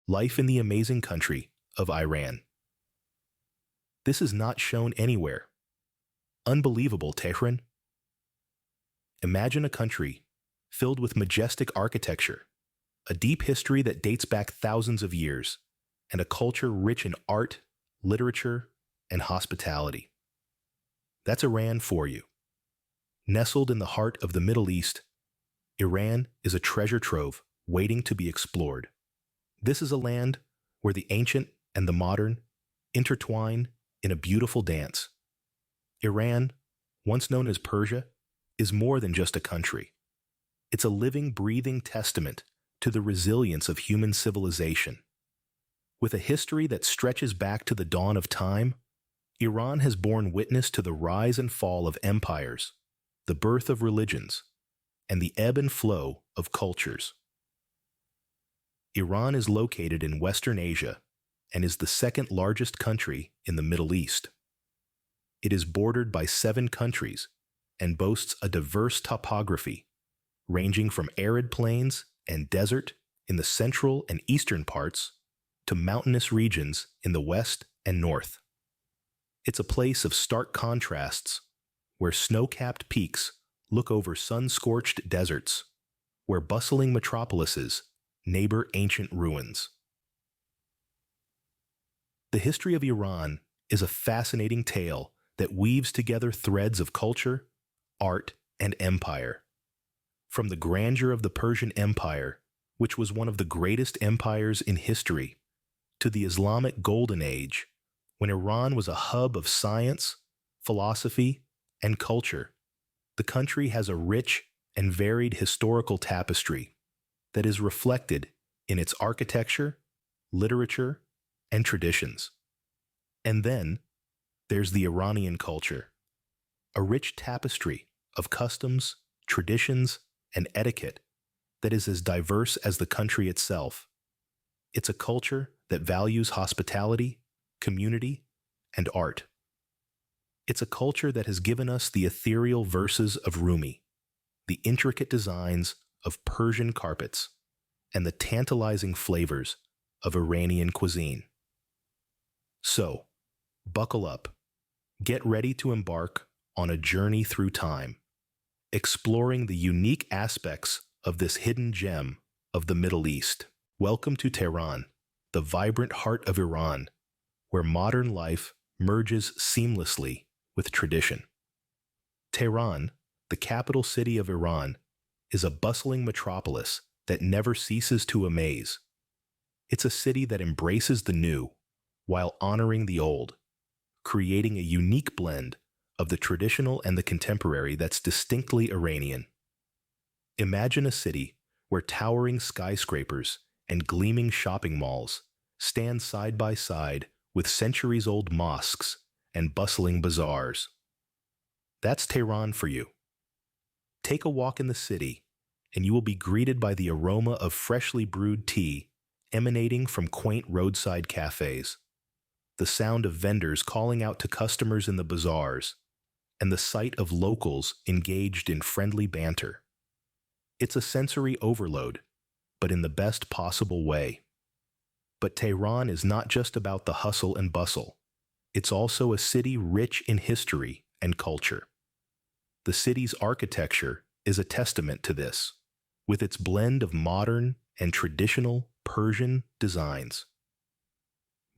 life in the amazing country of Iran. This is not shown anywhere. Unbelievable, Tehran. Imagine a country filled with majestic architecture, a deep history that dates back thousands of years, and a culture rich in art, literature, and hospitality. That's Iran for you. Nestled in the heart of the Middle East, Iran is a treasure trove waiting to be explored. This is a land where the ancient and the modern intertwine in a beautiful dance. Iran, once known as Persia, is more than just a country. It's a living, breathing testament to the resilience of human civilization. With a history that stretches back to the dawn of time, Iran has borne witness to the rise and fall of empires, the birth of religions, and the ebb and flow of cultures. Iran is located in Western Asia and is the second largest country in the Middle East. It is bordered by 7 countries and boasts a diverse topography, ranging from arid plains and desert in the central and eastern parts to mountainous regions in the west and north. It's a place of stark contrasts, where snow-capped peaks look over sun-scorched deserts, where bustling metropolises neighbor ancient ruins. The history of Iran is a fascinating tale that weaves together threads of culture, art, and empire. From the grandeur of the Persian Empire, which was one of the greatest empires in history, to the Islamic Golden Age, when Iran was a hub of science, philosophy, and culture, the country has a rich and varied historical tapestry that is reflected in its architecture, literature, and traditions. And then there's the Iranian culture, a rich tapestry of customs, traditions, and etiquette that is as diverse as the country itself. It's a culture that values hospitality, community, and art. It's a culture that has given us the ethereal verses of Rumi, the intricate designs of Persian carpets, and the tantalizing flavors of Iranian cuisine. So, buckle up. Get ready to embark on a journey through time, exploring the unique aspects of this hidden gem of the Middle East. Welcome to Tehran, the vibrant heart of Iran, where modern life merges seamlessly with tradition. Tehran, the capital city of Iran, is a bustling metropolis that never ceases to amaze. It's a city that embraces the new while honoring the old, creating a unique blend of the traditional and the contemporary that's distinctly Iranian. Imagine a city where towering skyscrapers and gleaming shopping malls stand side by side with centuries-old mosques and bustling bazaars. That's Tehran for you. Take a walk in the city, and you will be greeted by the aroma of freshly brewed tea emanating from quaint roadside cafes, the sound of vendors calling out to customers in the bazaars, and the sight of locals engaged in friendly banter. It's a sensory overload, but in the best possible way. But Tehran is not just about the hustle and bustle. It's also a city rich in history and culture. The city's architecture is a testament to this, with its blend of modern and traditional Persian designs.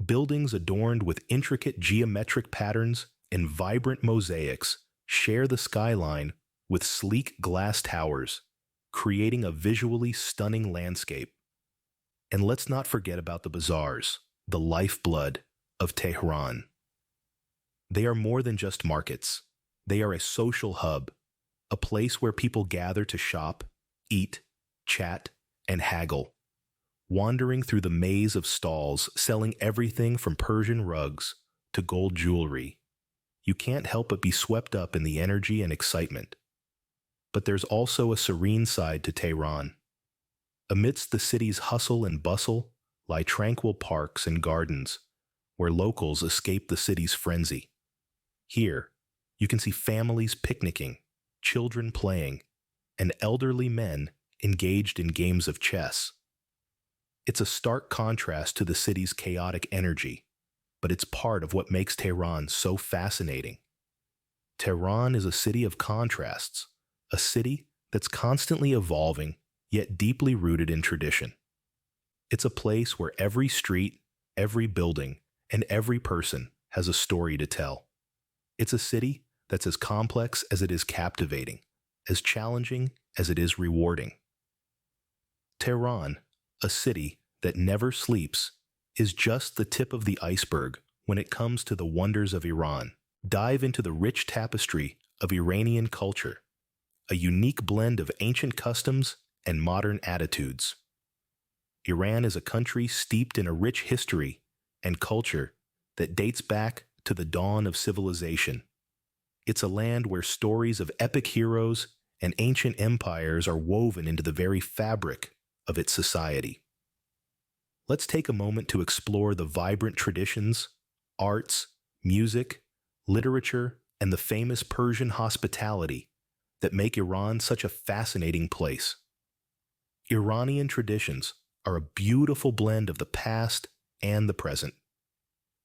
Buildings adorned with intricate geometric patterns and vibrant mosaics share the skyline with sleek glass towers, creating a visually stunning landscape. And let's not forget about the bazaars, the lifeblood of Tehran. They are more than just markets. They are a social hub, a place where people gather to shop, eat, chat, and haggle, wandering through the maze of stalls selling everything from Persian rugs to gold jewelry. You can't help but be swept up in the energy and excitement. But there's also a serene side to Tehran. Amidst the city's hustle and bustle lie tranquil parks and gardens where locals escape the city's frenzy. Here, you can see families picnicking, children playing, and elderly men engaged in games of chess. It's a stark contrast to the city's chaotic energy, but it's part of what makes Tehran so fascinating. Tehran is a city of contrasts, a city that's constantly evolving, yet deeply rooted in tradition. It's a place where every street, every building, and every person has a story to tell. It's a city that's as complex as it is captivating, as challenging as it is rewarding. Tehran, a city that never sleeps, is just the tip of the iceberg when it comes to the wonders of Iran. Dive into the rich tapestry of Iranian culture, a unique blend of ancient customs and modern attitudes. Iran is a country steeped in a rich history and culture that dates back to the dawn of civilization. It's a land where stories of epic heroes and ancient empires are woven into the very fabric of its society. Let's take a moment to explore the vibrant traditions, arts, music, literature, and the famous Persian hospitality that make Iran such a fascinating place. Iranian traditions are a beautiful blend of the past and the present.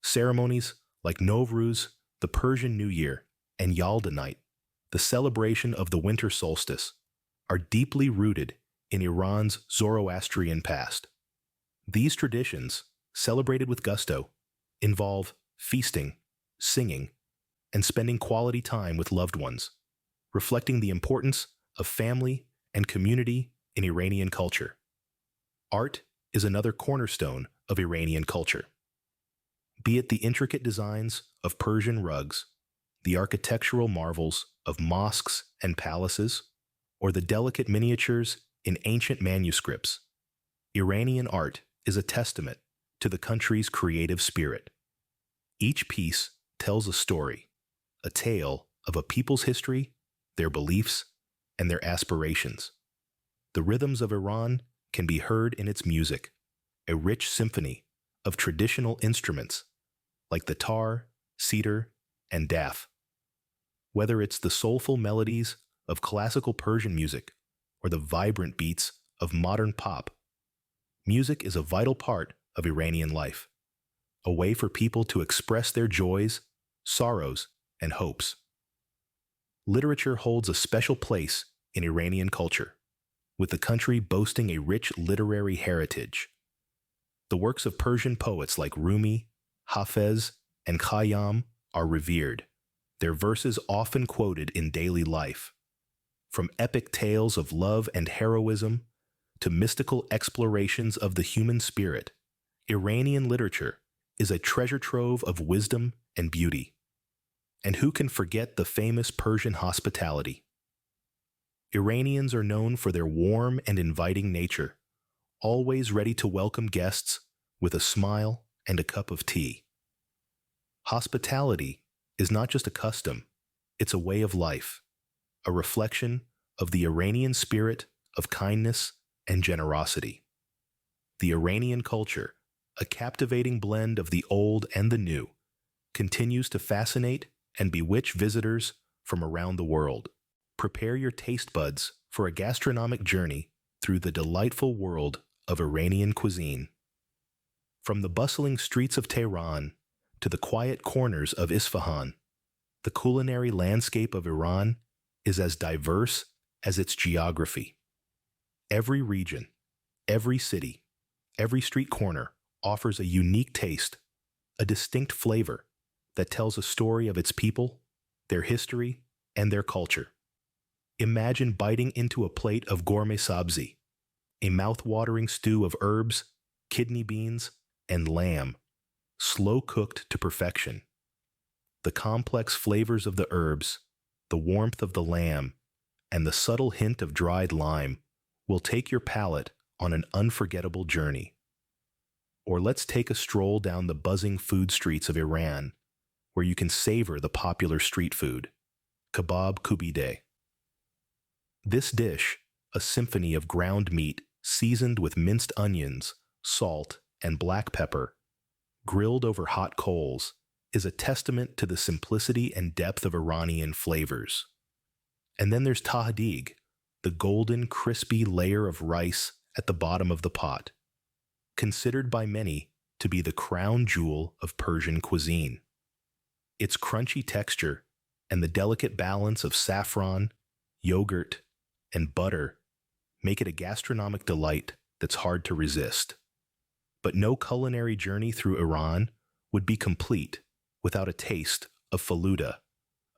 Ceremonies like Nowruz, the Persian New Year, and Yalda Night, the celebration of the winter solstice, are deeply rooted in Iran's Zoroastrian past. These traditions, celebrated with gusto, involve feasting, singing, and spending quality time with loved ones, reflecting the importance of family and community in Iranian culture. Art is another cornerstone of Iranian culture. Be it the intricate designs of Persian rugs, the architectural marvels of mosques and palaces, or the delicate miniatures in ancient manuscripts, Iranian art is a testament to the country's creative spirit. Each piece tells a story, a tale of a people's history, their beliefs, and their aspirations. The rhythms of Iran can be heard in its music, a rich symphony of traditional instruments like the tar, cedar, and daf. Whether it's the soulful melodies of classical Persian music or the vibrant beats of modern pop, music is a vital part of Iranian life, a way for people to express their joys, sorrows, and hopes. Literature holds a special place in Iranian culture, with the country boasting a rich literary heritage. The works of Persian poets like Rumi, Hafez, and Khayyam are revered, their verses often quoted in daily life. From epic tales of love and heroism to mystical explorations of the human spirit, Iranian literature is a treasure trove of wisdom and beauty. And who can forget the famous Persian hospitality? Iranians are known for their warm and inviting nature, always ready to welcome guests with a smile and a cup of tea. Hospitality is not just a custom, it's a way of life, a reflection of the Iranian spirit of kindness and generosity. The Iranian culture, a captivating blend of the old and the new, continues to fascinate and bewitch visitors from around the world. Prepare your taste buds for a gastronomic journey through the delightful world of Iranian cuisine. From the bustling streets of Tehran to the quiet corners of Isfahan, the culinary landscape of Iran is as diverse as its geography. Every region, every city, every street corner offers a unique taste, a distinct flavor that tells a story of its people, their history, and their culture. Imagine biting into a plate of gourmet sabzi, a mouth-watering stew of herbs, kidney beans, and lamb, slow-cooked to perfection. The complex flavors of the herbs, the warmth of the lamb, and the subtle hint of dried lime will take your palate on an unforgettable journey. Or let's take a stroll down the buzzing food streets of Iran, where you can savor the popular street food, kebab kubide. This dish, a symphony of ground meat seasoned with minced onions, salt, and black pepper, grilled over hot coals, is a testament to the simplicity and depth of Iranian flavors. And then there's tahdig, the golden, crispy layer of rice at the bottom of the pot. considered by many to be the crown jewel of Persian cuisine. Its crunchy texture and the delicate balance of saffron, yogurt, and butter make it a gastronomic delight that's hard to resist. But no culinary journey through Iran would be complete without a taste of faluda,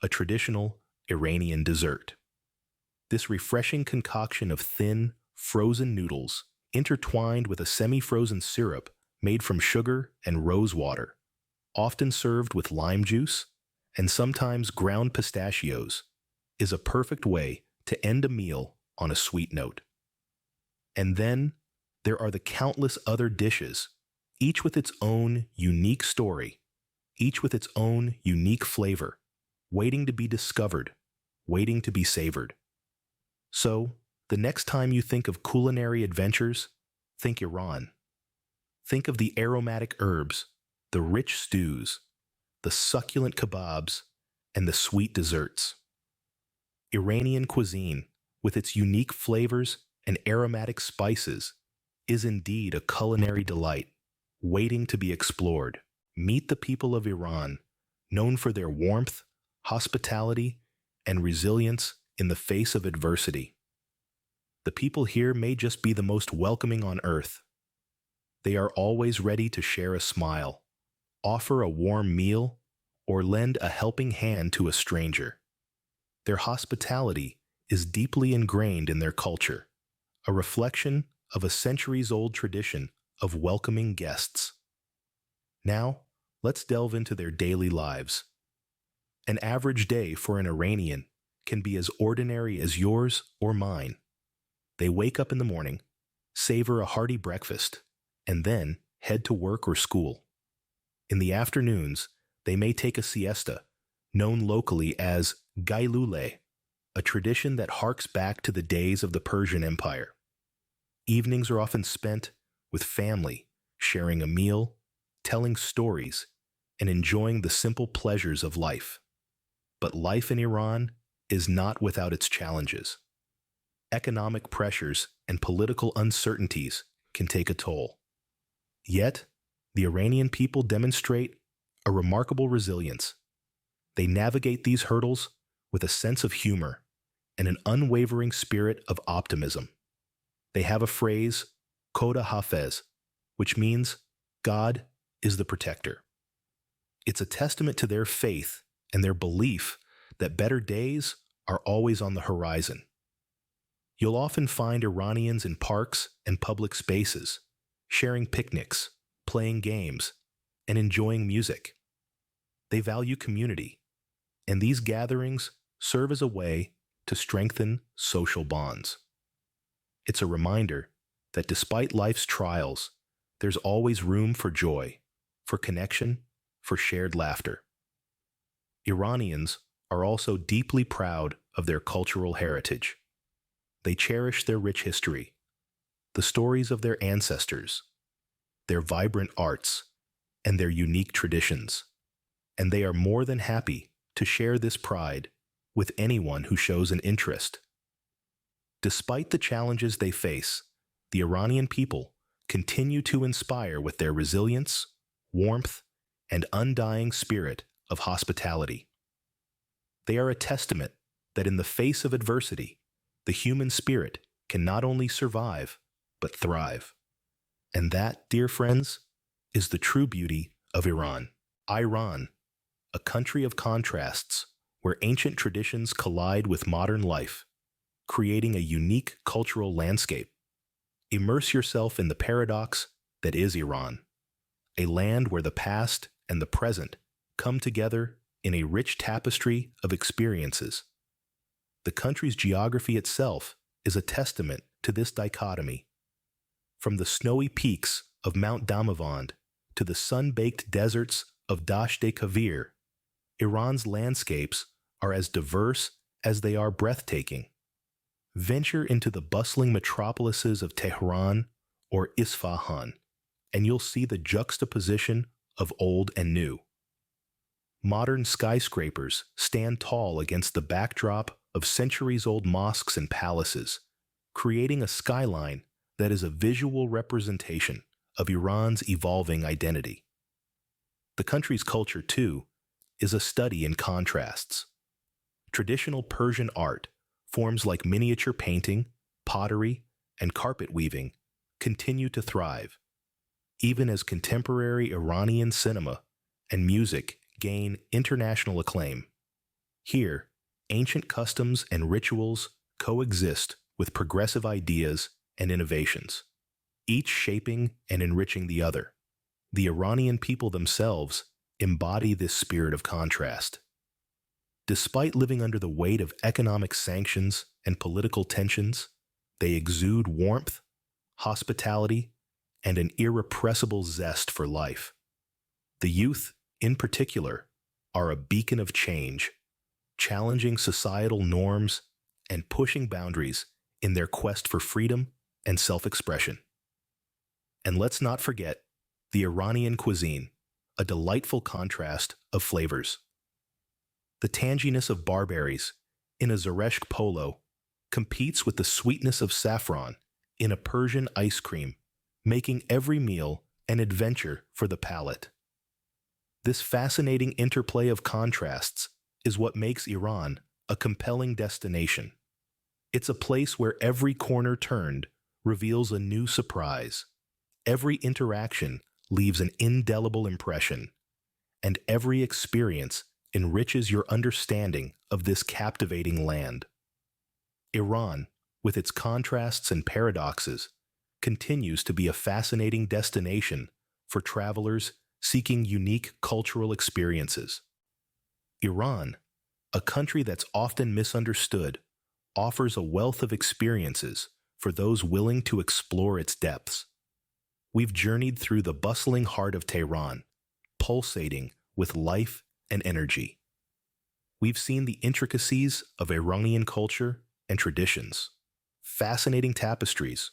a traditional Iranian dessert. This refreshing concoction of thin, frozen noodles intertwined with a semi-frozen syrup made from sugar and rose water, often served with lime juice and sometimes ground pistachios, is a perfect way to end a meal on a sweet note. And then there are the countless other dishes, each with its own unique story, each with its own unique flavor, waiting to be discovered, waiting to be savored. So, the next time you think of culinary adventures, think Iran. Think of the aromatic herbs, the rich stews, the succulent kebabs, and the sweet desserts. Iranian cuisine, with its unique flavors and aromatic spices, is indeed a culinary delight, waiting to be explored. Meet the people of Iran, known for their warmth, hospitality, and resilience in the face of adversity. The people here may just be the most welcoming on earth. They are always ready to share a smile, offer a warm meal, or lend a helping hand to a stranger. Their hospitality is deeply ingrained in their culture, a reflection of a centuries-old tradition of welcoming guests. Now, let's delve into their daily lives. An average day for an Iranian can be as ordinary as yours or mine. They wake up in the morning, savor a hearty breakfast, and then head to work or school. In the afternoons, they may take a siesta, known locally as gailule, a tradition that harks back to the days of the Persian Empire. Evenings are often spent with family, sharing a meal, telling stories, and enjoying the simple pleasures of life. But life in Iran is not without its challenges. Economic pressures and political uncertainties can take a toll. Yet, the Iranian people demonstrate a remarkable resilience. They navigate these hurdles with a sense of humor and an unwavering spirit of optimism. They have a phrase, Khoda Hafez, which means God is the protector. It's a testament to their faith and their belief that better days are always on the horizon. You'll often find Iranians in parks and public spaces, sharing picnics, playing games, and enjoying music. They value community, and these gatherings serve as a way to strengthen social bonds. It's a reminder that despite life's trials, there's always room for joy, for connection, for shared laughter. Iranians are also deeply proud of their cultural heritage. They cherish their rich history, the stories of their ancestors, their vibrant arts, and their unique traditions. And they are more than happy to share this pride with anyone who shows an interest. Despite the challenges they face, the Iranian people continue to inspire with their resilience, warmth, and undying spirit of hospitality. They are a testament that in the face of adversity, the human spirit can not only survive, but thrive. And that, dear friends, is the true beauty of Iran. Iran, a country of contrasts where ancient traditions collide with modern life, creating a unique cultural landscape. Immerse yourself in the paradox that is Iran, a land where the past and the present come together in a rich tapestry of experiences. The country's geography itself is a testament to this dichotomy. From the snowy peaks of Mount Damavand to the sun-baked deserts of Dasht-e-Kavir, Iran's landscapes are as diverse as they are breathtaking. Venture into the bustling metropolises of Tehran or Isfahan, and you'll see the juxtaposition of old and new. Modern skyscrapers stand tall against the backdrop of centuries-old mosques and palaces, creating a skyline that is a visual representation of Iran's evolving identity. The country's culture, too, is a study in contrasts. Traditional Persian art, forms like miniature painting, pottery, and carpet weaving, continue to thrive, even as contemporary Iranian cinema and music gain international acclaim. Here, ancient customs and rituals coexist with progressive ideas and innovations, each shaping and enriching the other. The Iranian people themselves embody this spirit of contrast. Despite living under the weight of economic sanctions and political tensions, they exude warmth, hospitality, and an irrepressible zest for life. The youth, in particular, are a beacon of change, challenging societal norms and pushing boundaries in their quest for freedom and self-expression. And let's not forget the Iranian cuisine, a delightful contrast of flavors. The tanginess of barberries in a Zareshk polo competes with the sweetness of saffron in a Persian ice cream, making every meal an adventure for the palate. This fascinating interplay of contrasts is what makes Iran a compelling destination. It's a place where every corner turned reveals a new surprise. Every interaction leaves an indelible impression, and every experience enriches your understanding of this captivating land. Iran, with its contrasts and paradoxes, continues to be a fascinating destination for travelers seeking unique cultural experiences. Iran, a country that's often misunderstood, offers a wealth of experiences for those willing to explore its depths. We've journeyed through the bustling heart of Tehran, pulsating with life and energy. We've seen the intricacies of Iranian culture and traditions, fascinating tapestries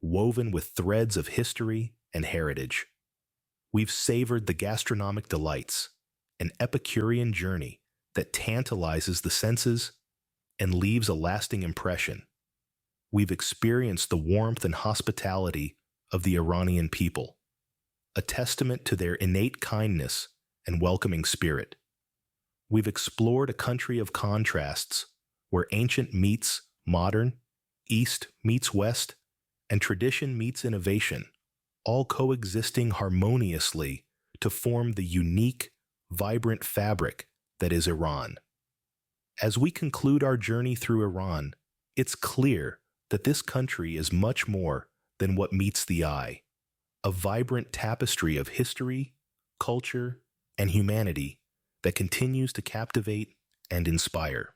woven with threads of history and heritage. We've savored the gastronomic delights, an Epicurean journey that tantalizes the senses and leaves a lasting impression. We've experienced the warmth and hospitality of the Iranian people, a testament to their innate kindness and welcoming spirit. We've explored a country of contrasts where ancient meets modern, East meets West, and tradition meets innovation, all coexisting harmoniously to form the unique, vibrant fabric that is Iran. As we conclude our journey through Iran, it's clear that this country is much more than what meets the eye, a vibrant tapestry of history, culture, and humanity that continues to captivate and inspire.